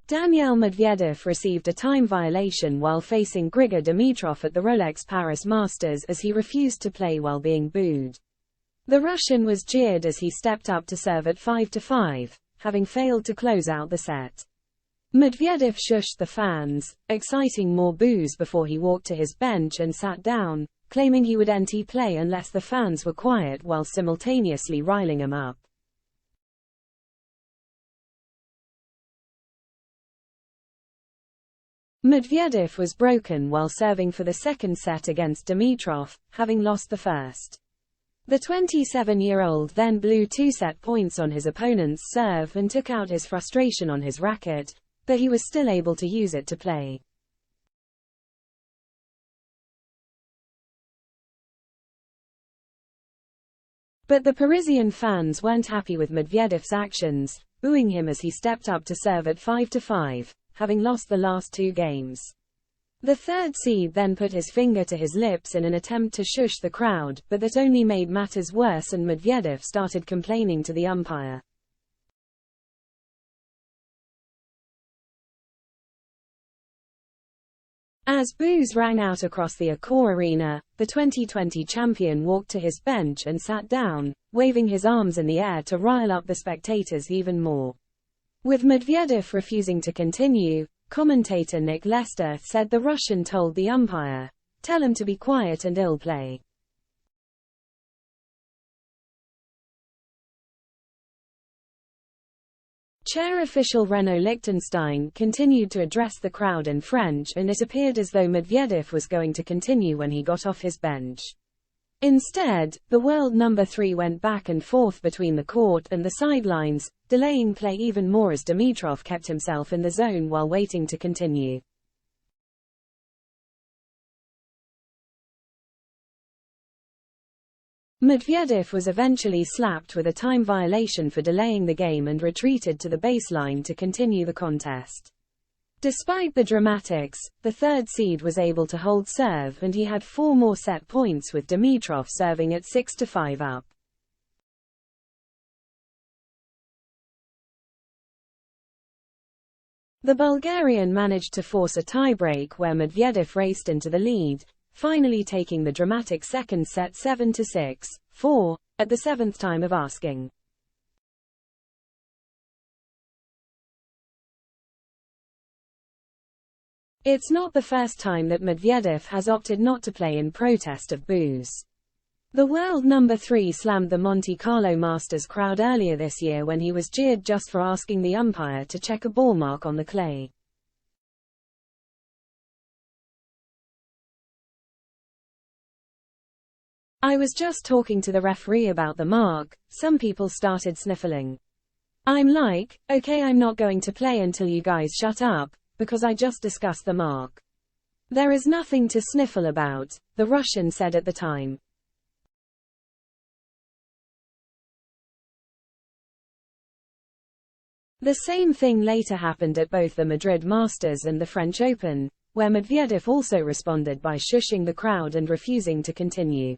Daniil Medvedev received a time violation while facing Grigor Dimitrov at the Rolex Paris Masters as he refused to play while being booed. The Russian was jeered as he stepped up to serve at 5-5, having failed to close out the set. Medvedev shushed the fans, exciting more boos before he walked to his bench and sat down, claiming he would end play unless the fans were quiet while simultaneously riling him up. Medvedev was broken while serving for the second set against Dimitrov, having lost the first. The 27-year-old then blew 2 set points on his opponent's serve and took out his frustration on his racket, but he was still able to use it to play. But the Parisian fans weren't happy with Medvedev's actions, booing him as he stepped up to serve at 5-5, having lost the last 2 games. The third seed then put his finger to his lips in an attempt to shush the crowd, but that only made matters worse and Medvedev started complaining to the umpire. As boos rang out across the Accor arena, the 2020 champion walked to his bench and sat down, waving his arms in the air to rile up the spectators even more. With Medvedev refusing to continue, commentator Nick Lester said the Russian told the umpire, "Tell him to be quiet and he'll play." Chair official Renaud Lichtenstein continued to address the crowd in French, and it appeared as though Medvedev was going to continue when he got off his bench. Instead, the world number 3 went back and forth between the court and the sidelines, delaying play even more as Dimitrov kept himself in the zone while waiting to continue. Medvedev was eventually slapped with a time violation for delaying the game and retreated to the baseline to continue the contest. Despite the dramatics, the third seed was able to hold serve and he had 4 more set points with Dimitrov serving at 6-5 up. The Bulgarian managed to force a tiebreak where Medvedev raced into the lead, finally taking the dramatic second set 7-6-4, at the 7th time of asking. It's not the first time that Medvedev has opted not to play in protest of boos. The world number 3 slammed the Monte Carlo Masters crowd earlier this year when he was jeered just for asking the umpire to check a ball mark on the clay. "I was just talking to the referee about the mark, some people started sniffling. I'm like, okay, I'm not going to play until you guys shut up, because I just discussed the mark. There is nothing to sniffle about," the Russian said at the time. The same thing later happened at both the Madrid Masters and the French Open, where Medvedev also responded by shushing the crowd and refusing to continue.